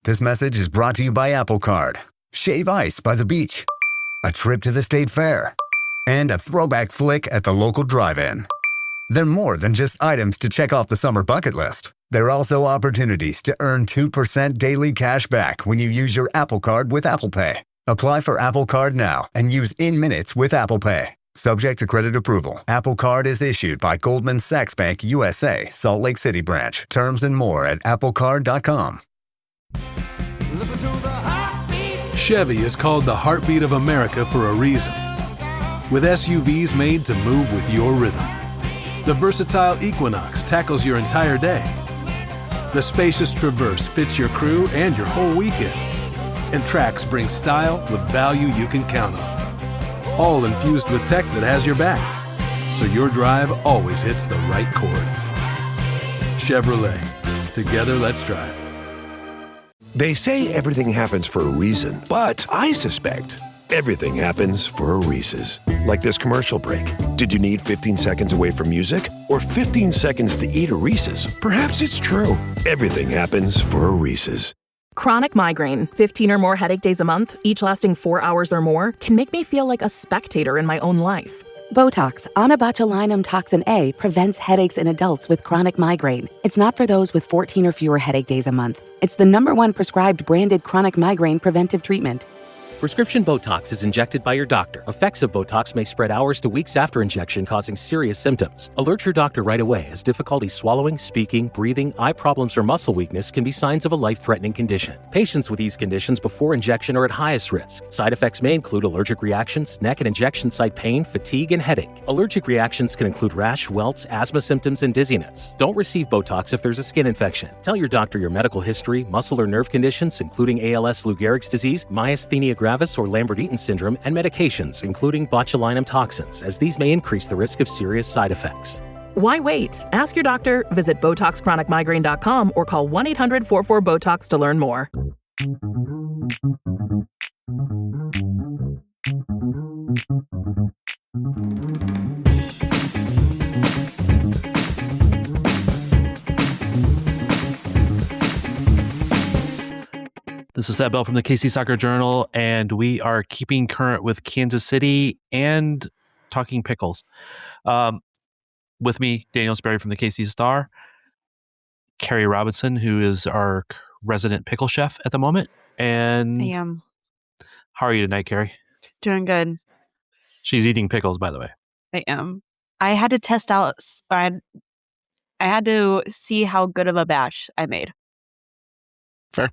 This message is brought to you by Apple Card. Shave ice by the beach. A trip to the state fair. And a throwback flick at the local drive-in. They're more than just items to check off the summer bucket list. They're also opportunities to earn 2% daily cash back when you use your Apple Card with Apple Pay. Apply for Apple Card now and use in minutes with Apple Pay. Subject to credit approval. Apple Card is issued by Goldman Sachs Bank USA, Salt Lake City branch. Terms and more at applecard.com. Chevy is called the heartbeat of America for a reason. With SUVs made to move with your rhythm. The versatile Equinox tackles your entire day. The spacious Traverse fits your crew and your whole weekend. And Trax brings style with value you can count on. All infused with tech that has your back, so your drive always hits the right chord. Chevrolet. Together, let's drive. They say everything happens for a reason, but I suspect everything happens for a Reese's. Like this commercial break. Did you need 15 seconds away from music? Or 15 seconds to eat a Reese's? Perhaps it's true. Everything happens for a Reese's. Chronic migraine, 15 or more headache days a month, each lasting 4 hours or more, can make me feel like a spectator in my own life. Botox, onabotulinum toxin A, prevents headaches in adults with chronic migraine. It's not for those with 14 or fewer headache days a month. It's the #1 prescribed branded chronic migraine preventive treatment. Prescription Botox is injected by your doctor. Effects of Botox may spread hours to weeks after injection, causing serious symptoms. Alert your doctor right away, as difficulty swallowing, speaking, breathing, eye problems, or muscle weakness can be signs of a life-threatening condition. Patients with these conditions before injection are at highest risk. Side effects may include allergic reactions, neck and injection site pain, fatigue, and headache. Allergic reactions can include rash, welts, asthma symptoms, and dizziness. Don't receive Botox if there's a skin infection. Tell your doctor your medical history, muscle or nerve conditions, including ALS, Lou Gehrig's disease, myasthenia gravis, or Lambert-Eaton syndrome, and medications, including botulinum toxins, as these may increase the risk of serious side effects. Why wait? Ask your doctor, visit BotoxChronicMigraine.com, or call 1-800-44-BOTOX to learn more. This is Seth Bell from the KC Soccer Journal, and we are keeping current with Kansas City and talking pickles. With me, Daniel Sperry from the KC Star, Carrie Robinson, who is our resident pickle chef at the moment. And I am. How are you tonight, Carrie? Doing good. She's eating pickles, by the way. I am. I had to test out. I had to see how good of a batch I made. Fair.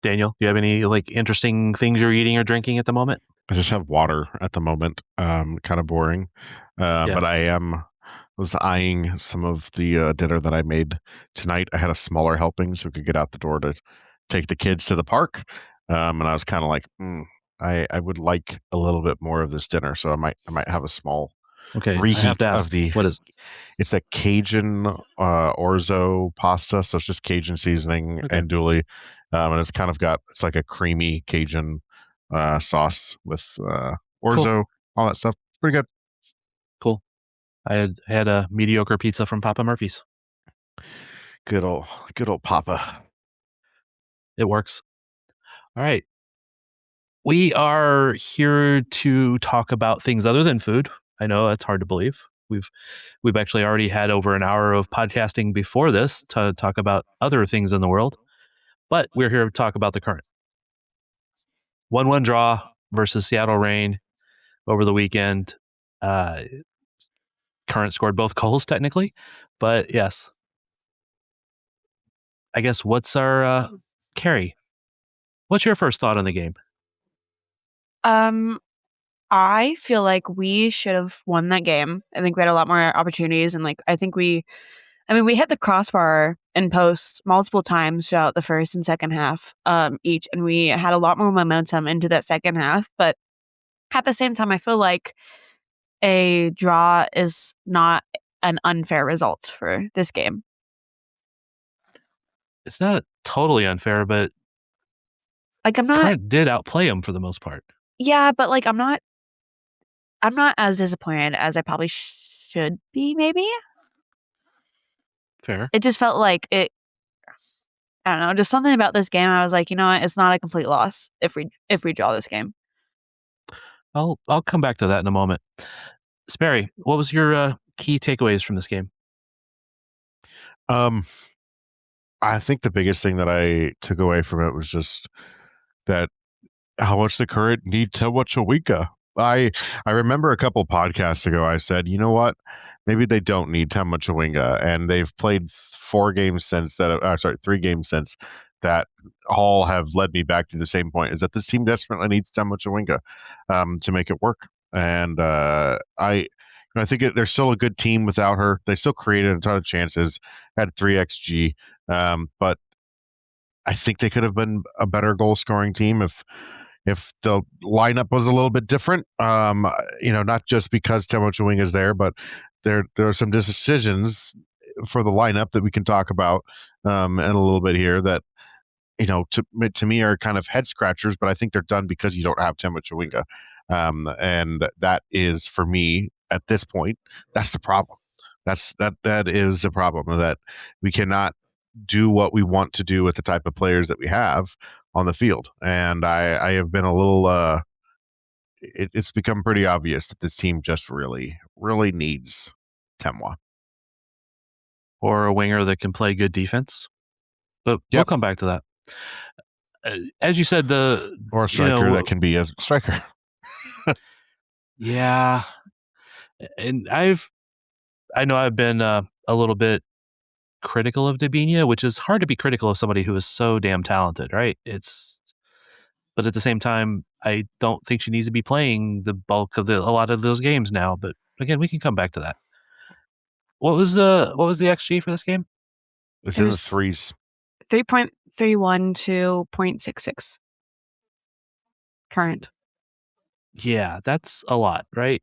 Daniel, do you have any interesting things you're eating or drinking at the moment? I just have water at the moment. Kind of boring. But I was eyeing some of the dinner that I made tonight. I had a smaller helping so we could get out the door to take the kids to the park. And I was kind of like, I would like a little bit more of this dinner. So I might have a small reheat of the. What is? It's a Cajun orzo pasta. So it's just Cajun seasoning and andouille. And it's kind of it's like a creamy Cajun sauce with orzo, all that stuff. Pretty good. Cool. I had a mediocre pizza from Papa Murphy's. Good old Papa. It works. All right. We are here to talk about things other than food. I know it's hard to believe. We've actually already had over an hour of podcasting before this to talk about other things in the world. But we're here to talk about the current. 1-1 draw versus Seattle Reign over the weekend. Current scored both goals technically, but yes. I guess what's our Carrie? What's your first thought on the game? I feel like we should have won that game. I think we had a lot more opportunities, and I think we hit the crossbar and post multiple times throughout the first and second half each, and we had a lot more momentum into that second half. But at the same time, I feel like a draw is not an unfair result for this game. It's not totally unfair, but Current did outplay them for the most part. Yeah, but I'm not as disappointed as I probably should be, maybe. Fair. It just felt like it I don't know, just something about this game. I was like, you know what? It's not a complete loss if we draw this game. I'll come back to that in a moment. Sperry, what was your key takeaways from this game? I think the biggest thing that I took away from it was just that how much the current need Temwa Chawika. I remember a couple podcasts ago I said, you know what? Maybe they don't need Temwa Chawinga, and they've played 4 games since that. 3 games since that. All have led me back to the same point: is that this team desperately needs Temwa Chawinga to make it work. And I think they're still a good team without her. They still created a ton of chances, had 3 xG, but I think they could have been a better goal scoring team if the lineup was a little bit different. Not just because Temwa Chawinga is there, but there are some decisions for the lineup that we can talk about in a little bit here that to me are kind of head scratchers, but I think they're done because you don't have Temwa Chawinga, and that is, for me at this point, that's the problem. That is a problem, that we cannot do what we want to do with the type of players that we have on the field. And I have been a little it's become pretty obvious that this team just really, really needs Temwa. Or a winger that can play good defense. But we'll come back to that. As you said, or a striker that can be a striker. Yeah. And I know I've been a little bit critical of Dabinia, which is hard to be critical of somebody who is so damn talented, right? But at the same time, I don't think she needs to be playing the bulk of a lot of those games now. But again, we can come back to that. What was the XG for this game? It's in the 3s. 3.31 to 0.66 current. Yeah, that's a lot, right?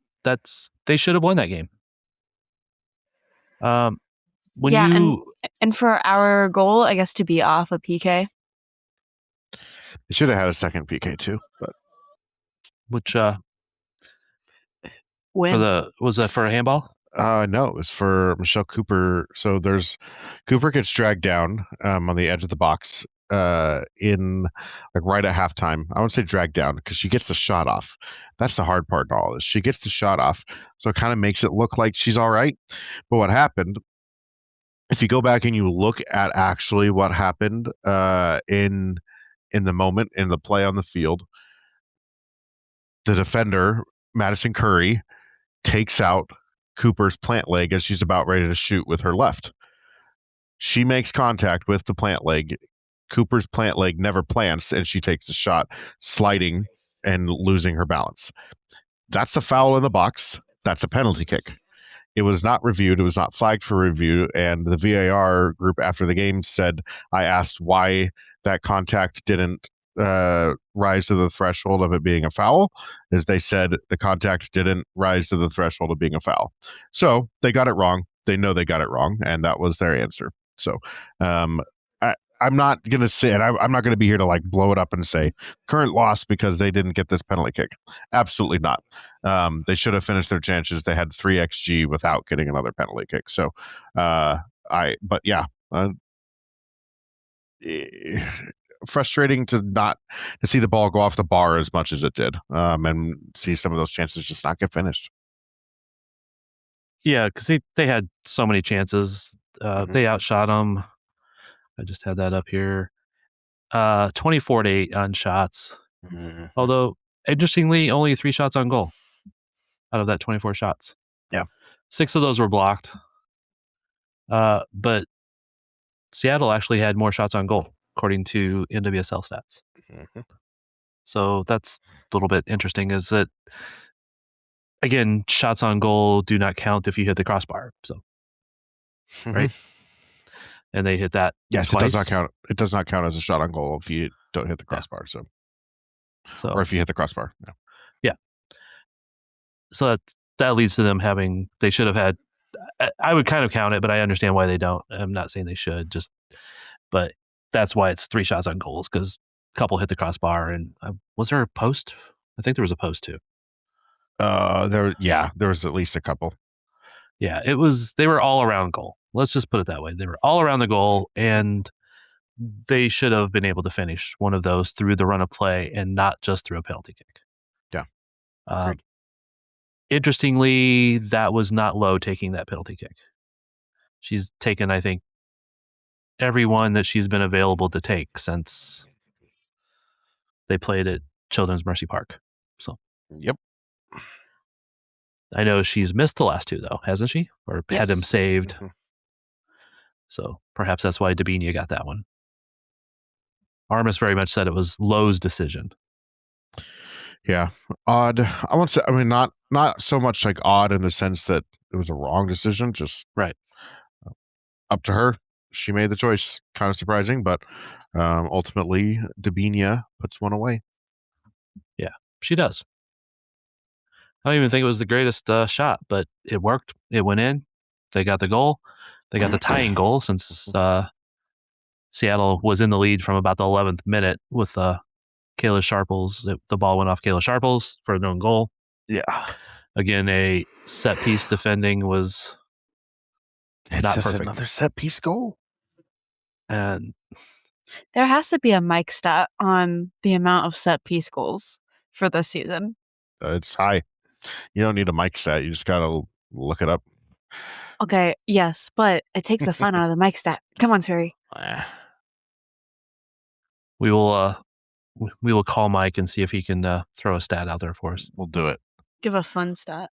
They should have won that game. And for our goal, I guess, to be off a PK. They should have had a second PK too, but which win was that for a handball? No, it was for Michelle Cooper. So Cooper gets dragged down on the edge of the box in like right at halftime. I wouldn't say dragged down because she gets the shot off. That's the hard part in all this. She gets the shot off, so it kind of makes it look like she's all right. But what happened, if you go back and you look at actually what happened in the moment, in the play on the field, the defender, Madison Curry, takes out Cooper's plant leg as she's about ready to shoot with her left. She makes contact with the plant leg. Cooper's plant leg never plants, and she takes the shot, sliding and losing her balance. That's a foul in the box. That's a penalty kick. It was not reviewed. It was not flagged for review. And the VAR group after the game said, I asked why that contact didn't rise to the threshold of it being a foul, as they said the contact didn't rise to the threshold of being a foul. So they got it wrong. They know they got it wrong, and that was their answer. So I'm not going to say, and I'm not going to be here to like blow it up and say current loss because they didn't get this penalty kick. Absolutely not. They should have finished their chances. They had 3 xG without getting another penalty kick. So frustrating to see the ball go off the bar as much as it did, and see some of those chances just not get finished. Yeah, because they had so many chances. They outshot them. I just had that up here. 24-8 on shots. Although, interestingly, only 3 shots on goal out of that 24 shots. Yeah. 6 of those were blocked. But Seattle actually had more shots on goal, according to NWSL stats. So that's a little bit interesting, is that, again, shots on goal do not count if you hit the crossbar. So, right? And they hit that. Yes, twice. It does not count. It does not count as a shot on goal if you don't hit the crossbar. So or if you hit the crossbar. Yeah. So that leads to them having. They should have had. I would kind of count it, but I understand why they don't. I'm not saying they should. But that's why it's 3 shots on goals, because a couple hit the crossbar. And was there a post? I think there was a post too. There was at least a couple. Yeah, they were all around goal. Let's just put it that way. They were all around the goal, and they should have been able to finish one of those through the run of play and not just through a penalty kick. Yeah. Interestingly, that was not Lowe taking that penalty kick. She's taken, I think, every one that she's been available to take since they played at Children's Mercy Park. So, yep. I know she's missed the last two, though, hasn't she? Or had them saved. Mm-hmm. So perhaps that's why Dabinia got that one. Armis very much said it was Lowe's decision. Yeah, odd. I won't say. I mean, not so much like odd in the sense that it was a wrong decision. Just right. Up to her. She made the choice. Kind of surprising, but ultimately, Dabinia puts one away. Yeah, she does. I don't even think it was the greatest shot, but it worked. It went in. They got the goal. They got the tying goal since Seattle was in the lead from about the 11th minute with Kayla Sharples. The ball went off Kayla Sharples for a known goal. Yeah. Again, a set piece defending was not just perfect. Another set piece goal. And there has to be a Mike stat on the amount of set piece goals for this season. It's high. You don't need a Mike stat. You just got to look it up. Okay, yes, but it takes the fun out of the Mike stat. Come on, Suri. We will call Mike and see if he can throw a stat out there for us. We'll do it. Give a fun stat.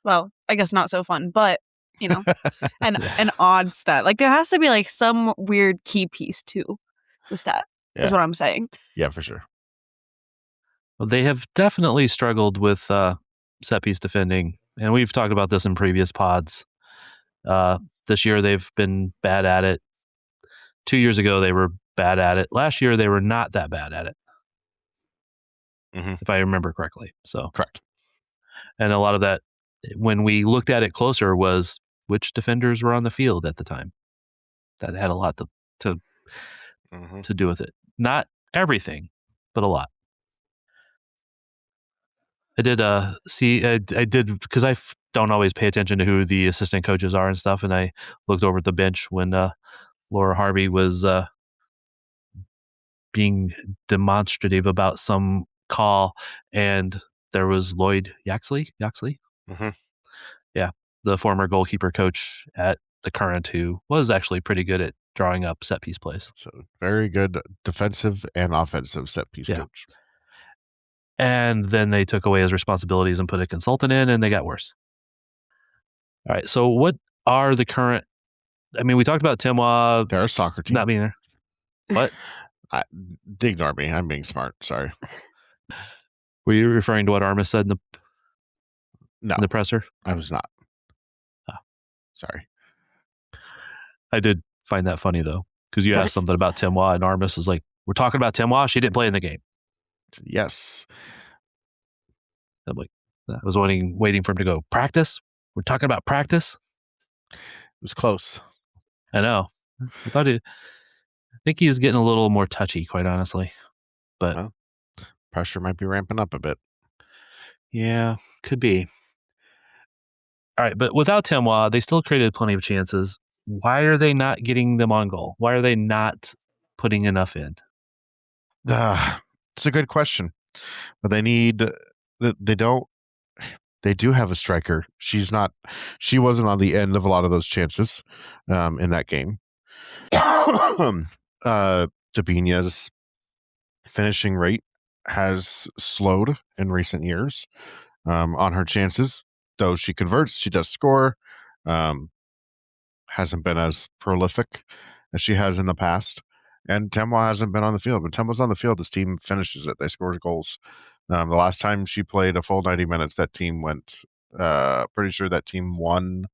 Well, I guess not so fun, but an odd stat. Like there has to be like some weird key piece to the stat. Is what I'm saying. Yeah, for sure. Well, they have definitely struggled with set piece defending, and we've talked about this in previous pods. This year they've been bad at it. 2 years ago they were bad at it. Last year they were not that bad at it, if I remember correctly. So correct. And a lot of that, when we looked at it closer, was which defenders were on the field at the time. That had a lot to do with it. Not everything, but a lot. I did I did, because I don't always pay attention to who the assistant coaches are and stuff, and I looked over at the bench when Laura Harvey was being demonstrative about some call, and there was Lloyd Yaxley. Yeah, the former goalkeeper coach at the Current, who was actually pretty good at drawing up set piece plays. So very good defensive and offensive set piece coach. And then they took away his responsibilities and put a consultant in, and they got worse. All right, so what are the current? I mean, we talked about Temwa. They're a soccer team. Not being there. What? Ignore me. I'm being smart. Sorry. Were you referring to what Armis said in the the presser? I was not. Oh. Sorry. I did find that funny, though, because you asked something about Temwa, and Armis was like, we're talking about Temwa? She didn't play in the game. Yes. I'm like, I was waiting for him to go, practice? We're talking about practice? It was close. I know. I think he's getting a little more touchy, quite honestly. But pressure might be ramping up a bit. Yeah, could be. All right, but without Temwa, they still created plenty of chances. Why are they not getting them on goal? Why are they not putting enough in? It's a good question. But they do have a striker. She wasn't on the end of a lot of those chances in that game. Dabinia's finishing rate has slowed in recent years on her chances. Though she converts, she does score. Hasn't been as prolific as she has in the past. And Temwa hasn't been on the field. When Temwa's on the field, this team finishes it. They score goals. The last time she played a full 90 minutes, that team went, pretty sure that team won.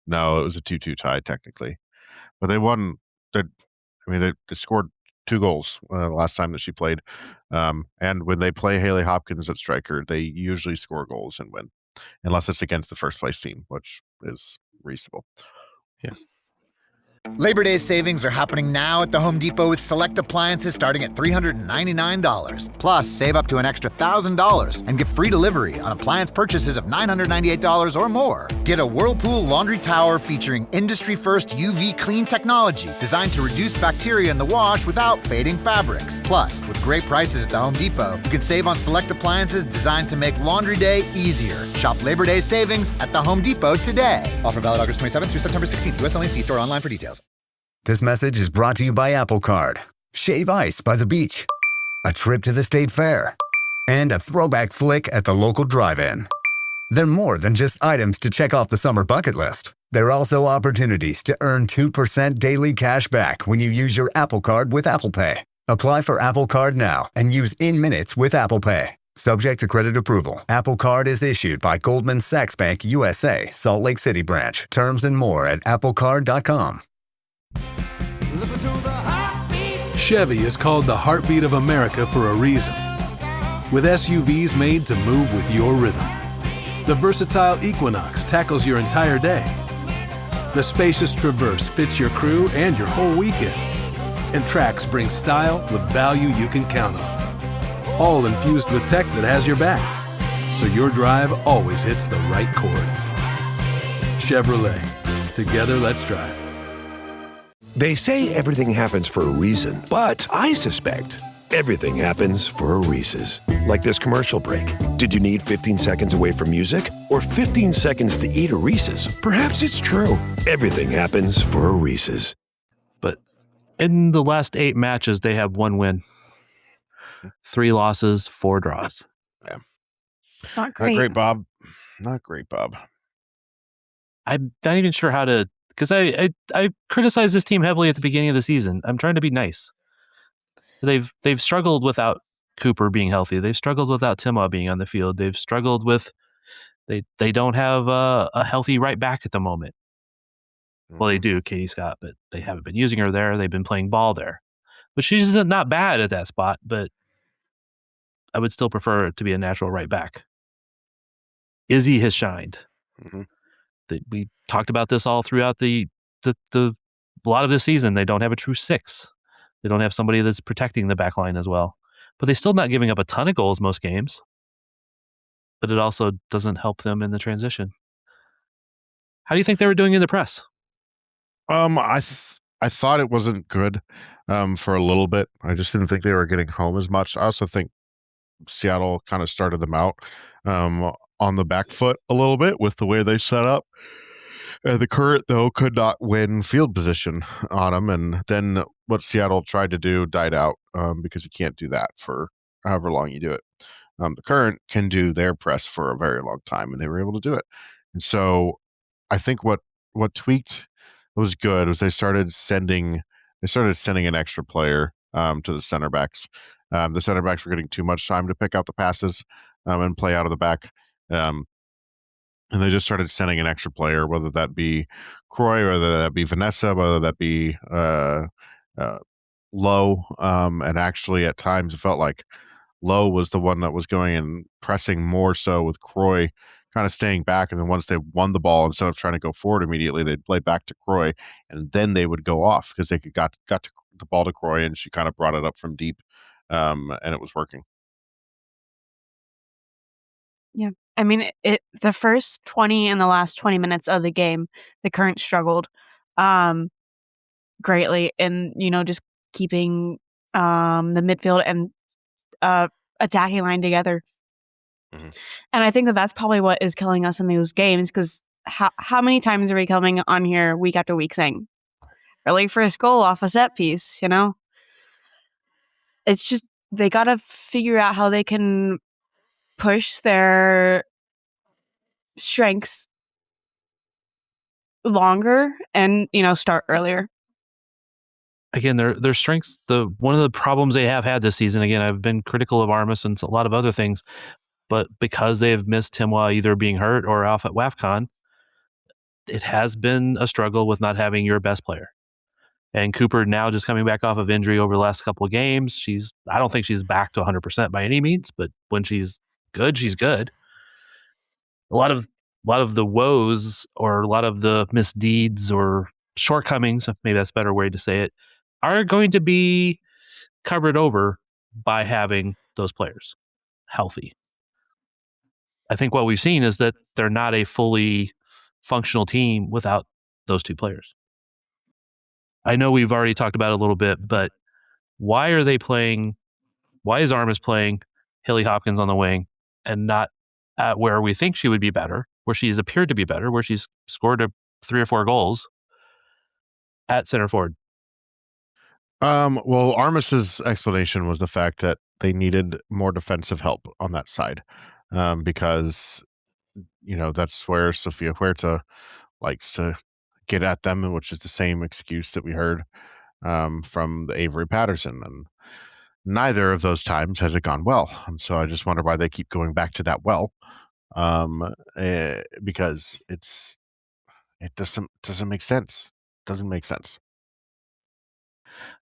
No, it was a 2-2 tie, technically. But they won. They scored 2 goals last time that she played. And when they play Haley Hopkins at striker, they usually score goals and win. Unless it's against the first place team, which is reasonable. Yeah. Labor Day savings are happening now at the Home Depot with select appliances starting at $399. Plus, save up to an extra $1,000 and get free delivery on appliance purchases of $998 or more. Get a Whirlpool laundry tower featuring industry-first UV clean technology designed to reduce bacteria in the wash without fading fabrics. Plus, with great prices at the Home Depot, you can save on select appliances designed to make laundry day easier. Shop Labor Day savings at the Home Depot today. Offer valid August 27th through September 16th. U.S. only. See store online for details. This message is brought to you by Apple Card. Shave ice by the beach. A trip to the state fair. And a throwback flick at the local drive-in. They're more than just items to check off the summer bucket list. They're also opportunities to earn 2% daily cash back when you use your Apple Card with Apple Pay. Apply for Apple Card now and use in minutes with Apple Pay. Subject to credit approval. Apple Card is issued by Goldman Sachs Bank USA, Salt Lake City branch. Terms and more at applecard.com. Chevy is called the heartbeat of America for a reason. With SUVs made to move with your rhythm. The versatile Equinox tackles your entire day. The spacious Traverse fits your crew and your whole weekend. And Trax brings style with value you can count on. All infused with tech that has your back, so your drive always hits the right chord. Chevrolet. Together, let's drive. They say everything happens for a reason, but I suspect everything happens for a Reese's. Like this commercial break. Did you need 15 seconds away from music or 15 seconds to eat a Reese's? Perhaps it's true. Everything happens for a Reese's. But in the last 8 matches, they have 1 win, 3 losses, 4 draws. Yeah. It's not great. Not great, Bob. Not great, Bob. I'm not even sure how to, because I criticized this team heavily at the beginning of the season. I'm trying to be nice. They've struggled without Cooper being healthy. They've struggled without Temwa being on the field. They've struggled with they don't have a healthy right back at the moment. Well, they do, Katie Scott, but they haven't been using her there. They've been playing ball there. But she's not bad at that spot, but I would still prefer it to be a natural right back. Izzy has shined. Mm-hmm. We talked about this all throughout the a lot of this season. They don't have a true 6. They don't have somebody that's protecting the back line as well. But they're still not giving up a ton of goals most games. But it also doesn't help them in the transition. How do you think they were doing in the press? I thought it wasn't good for a little bit. I just didn't think they were getting home as much. I also think Seattle kind of started them out on the back foot a little bit with the way they set up. The Current, though, could not win field position on them, and then what Seattle tried to do died out because you can't do that for however long you do it. The Current can do their press for a very long time, and they were able to do it. And so I think what tweaked was good was they started sending an extra player to the center backs. The center backs were getting too much time to pick out the passes and play out of the back. And they just started sending an extra player, whether that be Croy, whether that be Vanessa, whether that be Lowe. And actually, at times, it felt like Lowe was the one that was going and pressing more so with Croy kind of staying back. And then once they won the ball, instead of trying to go forward immediately, they'd play back to Croy. And then they would go off because they got to the ball to Croy, and she kind of brought it up from deep. And it was working. Yeah. I mean, the first 20 and the last 20 minutes of the game, the Current struggled greatly in, just keeping the midfield and attacking line together. Mm-hmm. And I think that's probably what is killing us in those games, because how many times are we coming on here week after week saying, early first goal off a set piece, It's just, they got to figure out how they can push their strengths longer and start earlier. Again, their strengths, one of the problems they have had this season, again, I've been critical of Armas and a lot of other things, but because they have missed Temwa either being hurt or off at WAFCON, it has been a struggle with not having your best player. And Cooper now just coming back off of injury over the last couple of games. I don't think she's back to 100% by any means, but when she's good, she's good. A lot of the woes or a lot of the misdeeds or shortcomings, maybe that's a better way to say it, are going to be covered over by having those players healthy. I think what we've seen is that they're not a fully functional team without those two players. I know we've already talked about it a little bit, but why is Armis playing Haley Hopkins on the wing and not at where we think she would be better, where she's appeared to be better, where she's scored 3 or 4 goals at center forward? Well, Armis's explanation was the fact that they needed more defensive help on that side, because that's where Sofia Huerta likes to get at them, which is the same excuse that we heard from the Avery Patterson, and neither of those times has it gone well. And so I just wonder why they keep going back to that well, because it doesn't make sense. Doesn't make sense.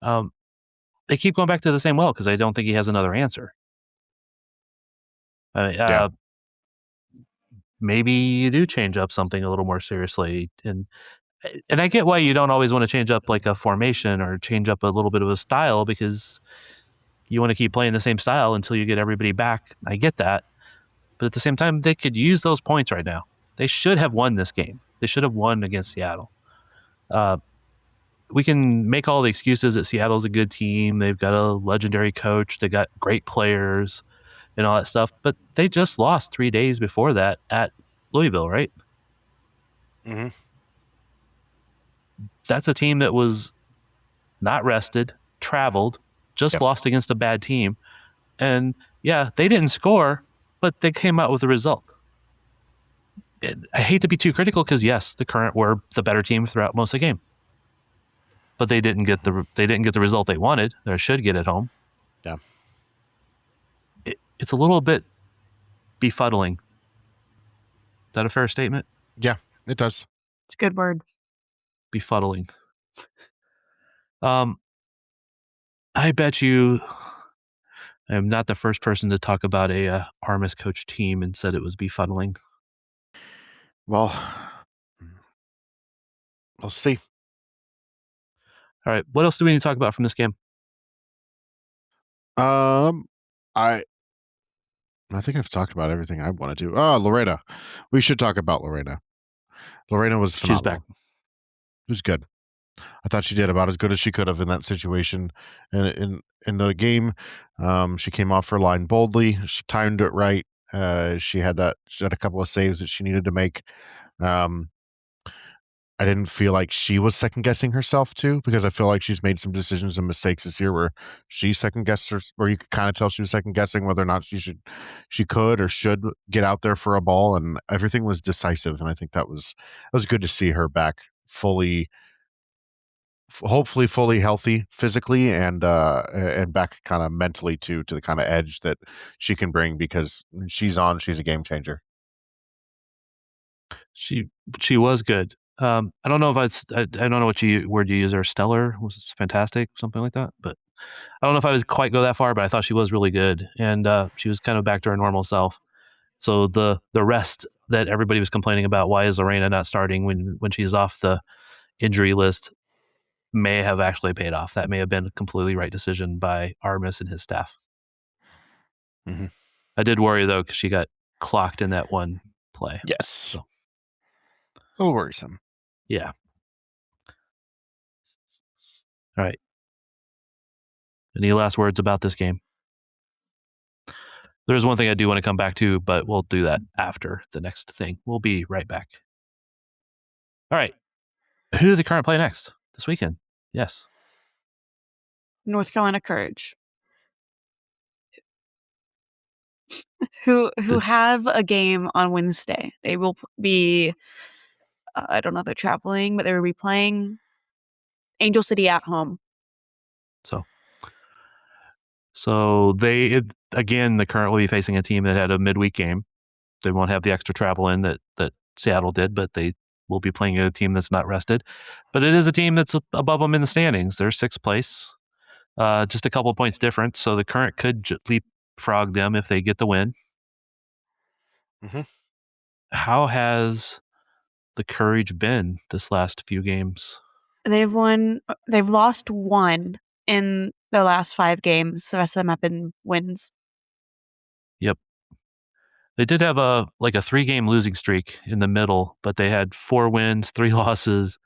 They keep going back to the same well because I don't think he has another answer. Maybe you do change up something a little more seriously, and I get why you don't always want to change up like a formation or change up a little bit of a style, because you want to keep playing the same style until you get everybody back. I get that. But at the same time, they could use those points right now. They should have won this game. They should have won against Seattle. We can make all the excuses that Seattle's a good team. They've got a legendary coach. They got great players and all that stuff. But they just lost 3 days before that at Louisville, right? Mm-hmm. That's a team that was not rested, traveled, just lost against a bad team. And yeah, they didn't score, but they came out with a result. I hate to be too critical because yes, the Current were the better team throughout most of the game, but they didn't get the result they wanted or should get at home. Yeah, it's a little bit befuddling. Is that a fair statement? Yeah, it does. It's a good word. Befuddling. I bet you I am not the first person to talk about a Armis coach team and said it was befuddling. Well, we'll see. All right. What else do we need to talk about from this game? I think I've talked about everything I want to do. Oh, Lorena. We should talk about Lorena. Lorena was phenomenal. She's back. It was good. I thought she did about as good as she could have in that situation. And in the game, she came off her line boldly. She timed it right. She had a couple of saves that she needed to make. I didn't feel like she was second guessing herself too, because I feel like she's made some decisions and mistakes this year where she second guessed her, where you could kind of tell she was second guessing whether or not she could or should get out there for a ball, and everything was decisive. And I think it was good to see her back hopefully fully healthy physically and back kind of mentally to the kind of edge that she can bring, because she's a game changer. She was good. I don't know if I don't know what word you use there. Stellar was fantastic, something like that. But I don't know if I would quite go that far. But I thought she was really good, and she was kind of back to her normal self. So the rest that everybody was complaining about, why is Lorena not starting when she's off the injury list, may have actually paid off. That may have been a completely right decision by Armis and his staff. Mm-hmm. I did worry though because she got clocked in that one play. Yes, so. A little worrisome. Yeah. All right. Any last words about this game? There's one thing I do want to come back to, but we'll do that after the next thing. We'll be right back. All right. Who do the Current play next this weekend? Yes. North Carolina Courage. Who have a game on Wednesday. They will be, I don't know if they're traveling, but they will be playing Angel City at home. So the Current will be facing a team that had a midweek game. They won't have the extra travel in that Seattle did, but they will be playing a team that's not rested. But it is a team that's above them in the standings. They're 6th place, just a couple of points different. So the Current could leapfrog them if they get the win. Mm-hmm. How has the Courage been this last few games? They've lost one in their last 5 games. The rest of them have been wins. Yep. They did have a 3-game losing streak in the middle, but they had 4 wins, 3 losses,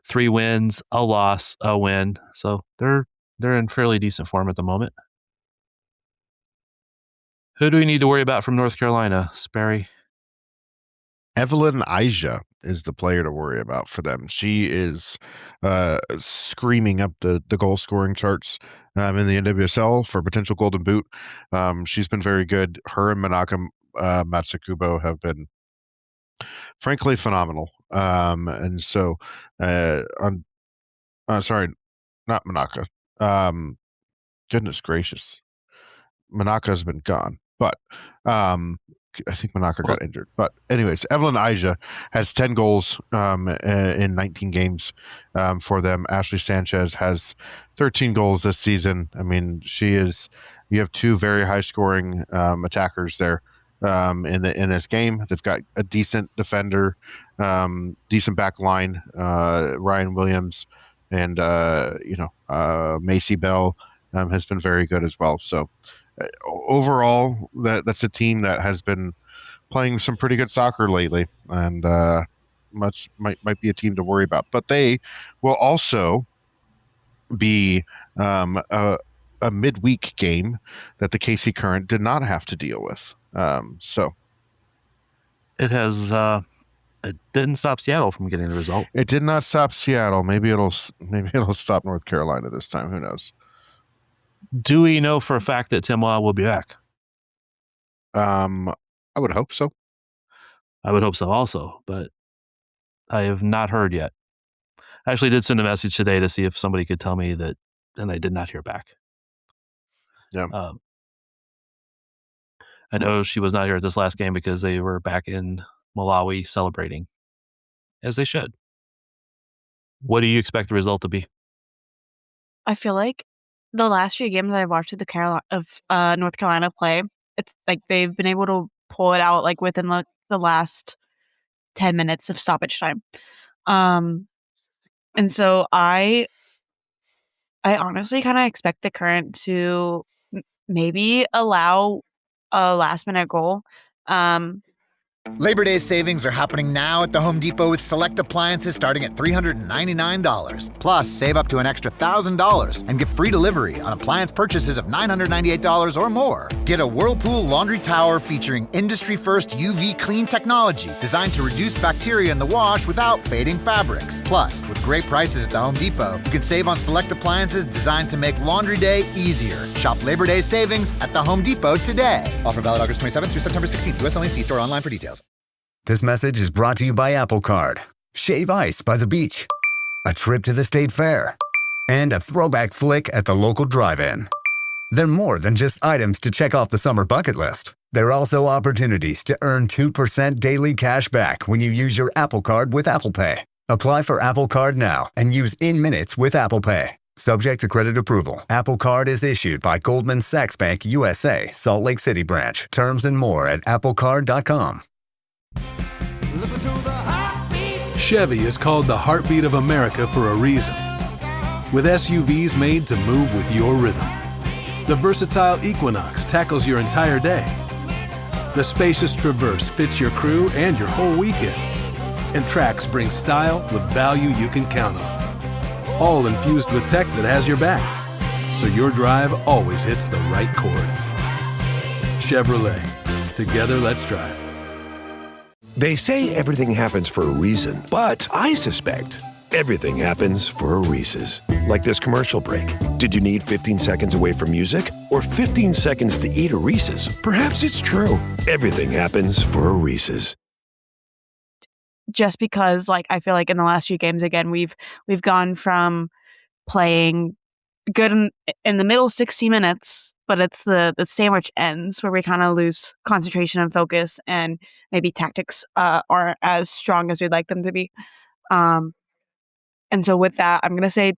3 wins, a loss, a win. So they're in fairly decent form at the moment. Who do we need to worry about from North Carolina, Sperry? Evelyn Aija is the player to worry about for them. She is screaming up the goal scoring charts in the NWSL for potential Golden Boot. She's been very good. Her and Manaka Matsukubo have been frankly phenomenal. And so sorry, not Manaka. Goodness gracious. Manaka's been gone, but I think Manaka got injured. But anyways, Evelyn Aija has 10 goals in 19 games for them. Ashley Sanchez has 13 goals this season. I mean, you have 2 very high scoring attackers there in this game. They've got a decent defender, decent back line, Ryan Williams, and Macy Bell has been very good as well. So overall, that's a team that has been playing some pretty good soccer lately, and might be a team to worry about. But they will also be a midweek game that the KC Current did not have to deal with. So it has. It didn't stop Seattle from getting the result. It did not stop Seattle. Maybe it'll stop North Carolina this time. Who knows? Do we know for a fact that Temwa will be back? I would hope so. I would hope so also, but I have not heard yet. I actually did send a message today to see if somebody could tell me that, and I did not hear back. Yeah. I know she was not here at this last game because they were back in Malawi celebrating, as they should. What do you expect the result to be? I feel like the last few games I've watched of North Carolina play, it's like they've been able to pull it out like within the last 10 minutes of stoppage time. And so I honestly kind of expect the Current to maybe allow a last-minute goal. Labor Day savings are happening now at the Home Depot with select appliances starting at $399. Plus, save up to an extra $1,000 and get free delivery on appliance purchases of $998 or more. Get a Whirlpool laundry tower featuring industry-first UV clean technology designed to reduce bacteria in the wash without fading fabrics. Plus, with great prices at the Home Depot, you can save on select appliances designed to make laundry day easier. Shop Labor Day savings at the Home Depot today. Offer valid August 27th through September 16th. U.S. only. See store online for details. This message is brought to you by Apple Card. Shave ice by the beach. A trip to the state fair. And a throwback flick at the local drive-in. They're more than just items to check off the summer bucket list. They're also opportunities to earn 2% daily cash back when you use your Apple Card with Apple Pay. Apply for Apple Card now and use in minutes with Apple Pay. Subject to credit approval. Apple Card is issued by Goldman Sachs Bank USA, Salt Lake City branch. Terms and more at applecard.com. Chevy is called the heartbeat of America for a reason. With SUVs made to move with your rhythm. The versatile Equinox tackles your entire day. The spacious Traverse fits your crew and your whole weekend. And Trax brings style with value you can count on. All infused with tech that has your back, so your drive always hits the right chord. Chevrolet. Together, let's drive. They say everything happens for a reason, but I suspect everything happens for a Reese's. Like this commercial break. Did you need 15 seconds away from music or 15 seconds to eat a Reese's? Perhaps it's true. Everything happens for a Reese's. Just because, like, I feel like in the last few games, again, we've gone from playing good in the middle 60 minutes, but it's the sandwich ends where we kind of lose concentration and focus, and maybe tactics aren't as strong as we'd like them to be. And so with that, I'm going to say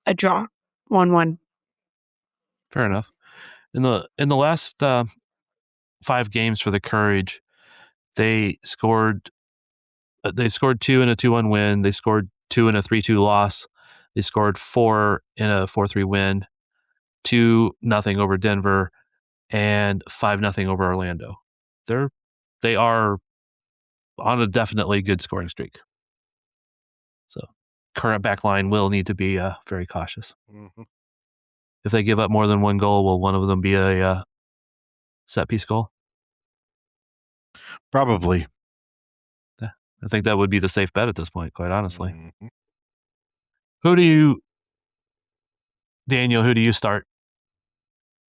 a draw, 1-1. Fair enough. In the last 5 games for the Courage, they scored 2 in a 2-1 win. They scored 2 in a 3-2 loss. They scored 4 in a 4-3 win, 2-0 over Denver, and 5-0 over Orlando. They are on a definitely good scoring streak. So current back line will need to be very cautious. Mm-hmm. If they give up more than one goal, will one of them be a set piece goal? Probably. Yeah, I think that would be the safe bet at this point, quite honestly. Mm-hmm. Daniel, who do you start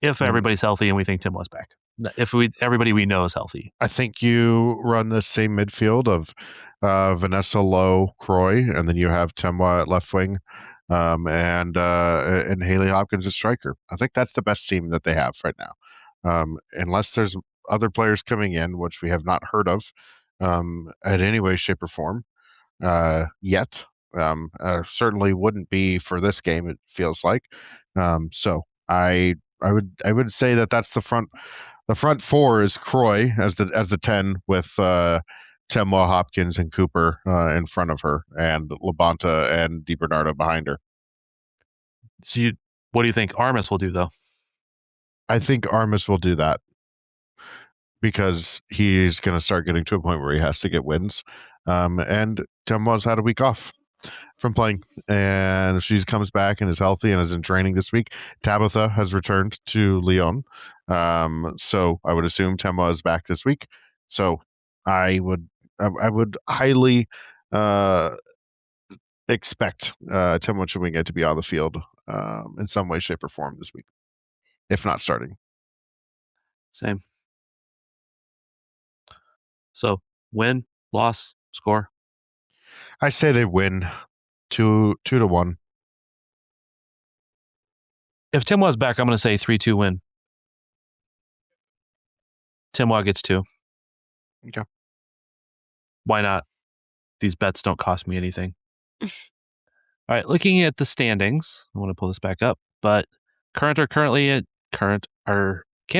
if everybody's healthy and we think Temwa's back? If everybody we know is healthy. I think you run the same midfield of Vanessa Lowe, Croy, and then you have Temwa at left wing, and Haley Hopkins at striker. I think that's the best team that they have right now, unless there's other players coming in, which we have not heard of at any way, shape, or form yet. Certainly wouldn't be for this game. It feels like so. I would say that that's the front. The front four is Croy as the 10 with Temwa, Hopkins, and Cooper in front of her, and Labonta and DiBernardo behind her. So what do you think Armas will do, though? I think Armas will do that because he's going to start getting to a point where he has to get wins. And Temwa's had a week off from playing, and she comes back and is healthy and is in training this week. Tabitha has returned to Lyon, so I would assume Temwa is back this week. So I would highly expect Temwa Chewinga to be on the field in some way, shape, or form this week, if not starting. Same. So win, loss, score. I say they win 2-1. If Temwa's back, I'm going to say 3-2 win. Temwa gets 2. Okay. Why not? These bets don't cost me anything. All right, looking at the standings, I want to pull this back up, but Kansas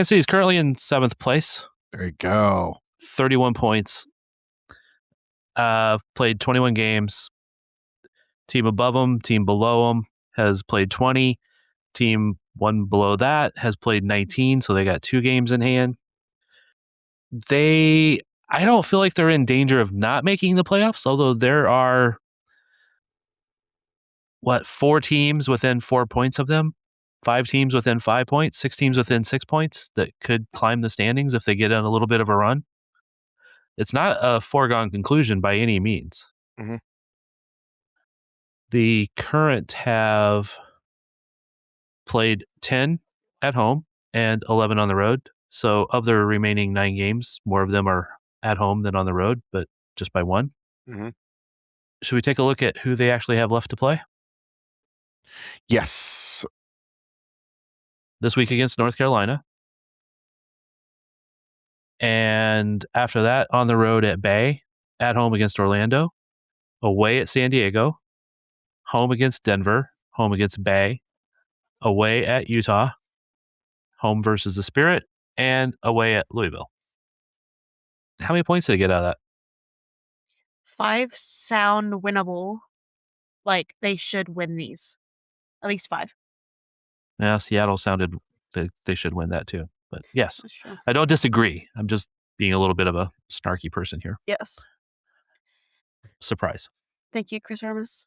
City is currently in 7th place. There you go. 31 points. Played 21 games. Team above them, team below them has played 20. Team one below that has played 19, so they got 2 games in hand. I don't feel like they're in danger of not making the playoffs, although there are 4 teams within 4 points of them, 5 teams within 5 points, 6 teams within 6 points that could climb the standings if they get on a little bit of a run. It's not a foregone conclusion by any means. Mm-hmm. The Current have played 10 at home and 11 on the road. So of their remaining 9 games, more of them are at home than on the road, but just by 1. Mm-hmm. Should we take a look at who they actually have left to play? Yes. This week against North Carolina. And after that, on the road at Bay, at home against Orlando, away at San Diego, home against Denver, home against Bay, away at Utah, home versus the Spirit, and away at Louisville. How many points did they get out of that? 5 sound winnable. Like, they should win these. At least 5. Yeah, Seattle sounded they should win that too. But yes, That's true. I don't disagree. I'm just being a little bit of a snarky person here. Yes. Surprise. Thank you, Chris Armas.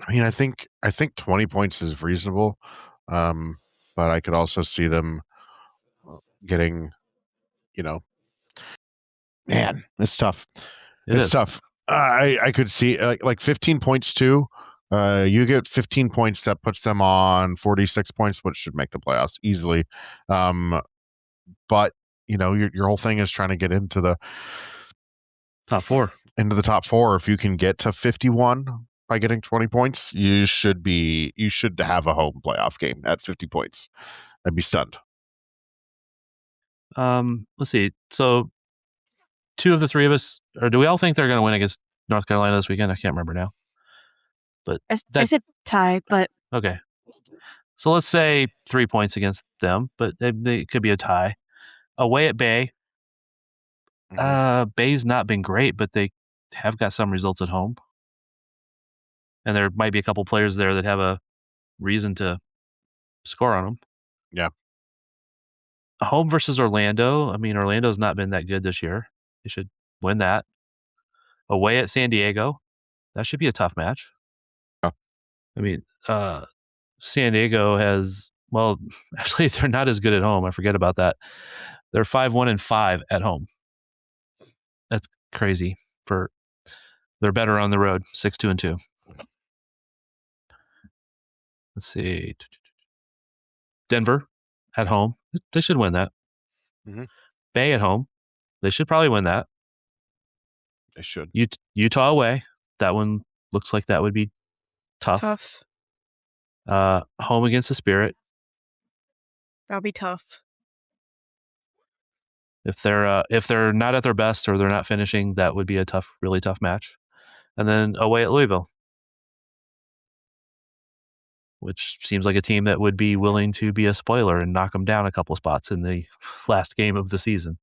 I mean, I think 20 points is reasonable, but I could also see them getting, man, it's tough. It's tough. I could see like 15 points too. You get 15 points, that puts them on 46 points, which should make the playoffs easily. But your whole thing is trying to get into the top 4. Into the top 4. If you can get to 51 by getting 20 points, you should have a home playoff game at 50 points. I'd be stunned. Let's see. So 2 of the 3 of us, or do we all think they're going to win against North Carolina this weekend? I can't remember now. But I said tie, but okay. So let's say 3 points against them, but it could be a tie. Away at Bay. Bay's not been great, but they have got some results at home. and there might be a couple players there that have a reason to score on them. Yeah. Home versus Orlando. I mean, Orlando's not been that good this year. They should win that. Away at San Diego. That should be a tough match. Yeah. I mean, San Diego has, well, actually, they're not as good at home. I forget about that. They're 5-1-5 at home. That's crazy. They're better on the road, 6-2-2. Let's see. Denver at home. They should win that. Mm-hmm. Bay at home. They should probably win that. They should. Utah away. That one looks like that would be tough. Home against the Spirit. That'll be tough. If they're not at their best or they're not finishing, that would be a tough, really tough match. And then away at Louisville, which seems like a team that would be willing to be a spoiler and knock them down a couple spots in the last game of the season.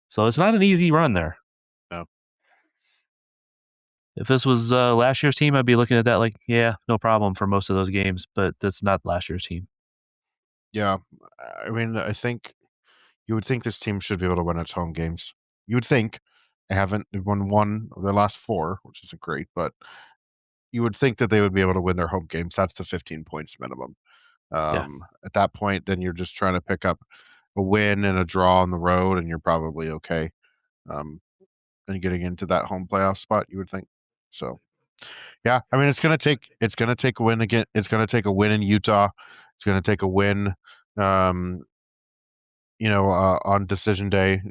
So it's not an easy run there. No. If this was last year's team, I'd be looking at that like, yeah, no problem for most of those games, but that's not last year's team. Yeah. I mean, I think you would think this team should be able to win its home games. You would think. They haven't won one of their last 4, which isn't great, but you would think that they would be able to win their home games. That's the 15 points minimum. At that point, then you're just trying to pick up a win and a draw on the road, and you're probably okay. And getting into that home playoff spot, you would think. So, yeah, I mean, it's gonna take a win again. It's gonna take a win in Utah. It's gonna take a win, on decision day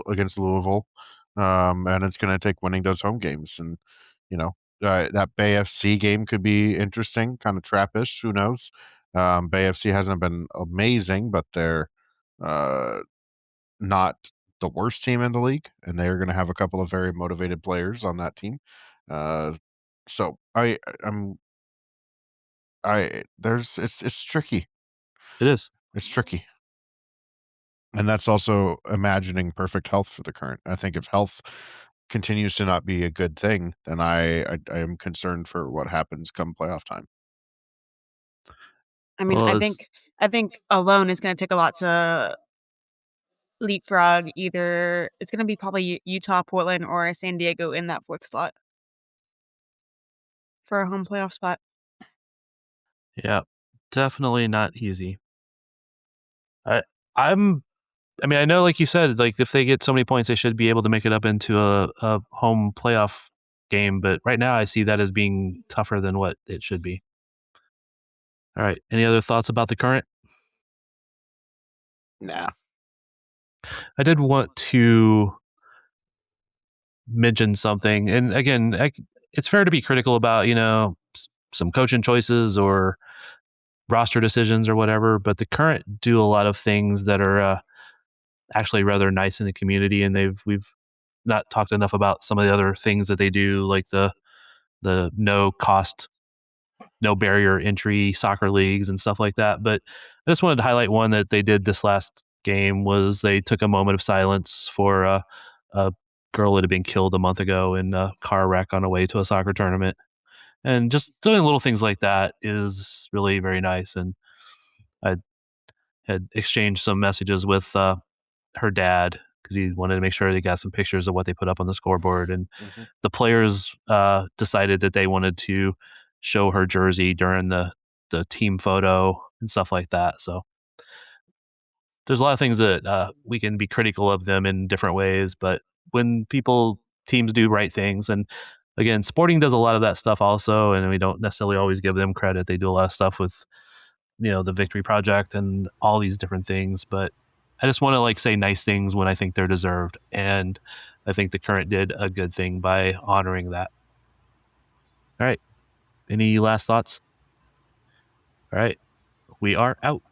against Louisville, and it's gonna take winning those home games. And that Bay FC game could be interesting, kind of trappish. Who knows? Bay FC hasn't been amazing, but they're not the worst team in the league, and they're going to have a couple of very motivated players on that team. So it's tricky. It is. It's tricky. And that's also imagining perfect health for the Current. I think if health continues to not be a good thing, then I am concerned for what happens come playoff time. I mean, I think alone is going to take a lot to leapfrog. Either it's going to be probably Utah, Portland, or San Diego in that 4th slot for a home playoff spot. Yeah, definitely not easy. I know, like you said, like if they get so many points, they should be able to make it up into a home playoff game. But right now, I see that as being tougher than what it should be. All right. Any other thoughts about the Current? Nah. I did want to mention something. And again, it's fair to be critical about, some coaching choices or roster decisions or whatever. But the Current do a lot of things that are actually rather nice in the community. And we've not talked enough about some of the other things that they do, like the no cost, no barrier entry soccer leagues and stuff like that. But I just wanted to highlight one that they did this last game. Was they took a moment of silence for a girl that had been killed a month ago in a car wreck on the way to a soccer tournament. And just doing little things like that is really very nice. And I had exchanged some messages with her dad because he wanted to make sure he got some pictures of what they put up on the scoreboard. And the players decided that they wanted to show her jersey during the team photo and stuff like that. So there's a lot of things that we can be critical of them in different ways, but when teams do right things, and again, Sporting does a lot of that stuff also, and we don't necessarily always give them credit. They do a lot of stuff with, the Victory Project and all these different things, but I just want to say nice things when I think they're deserved. And I think the Current did a good thing by honoring that. All right. Any last thoughts? All right. We are out.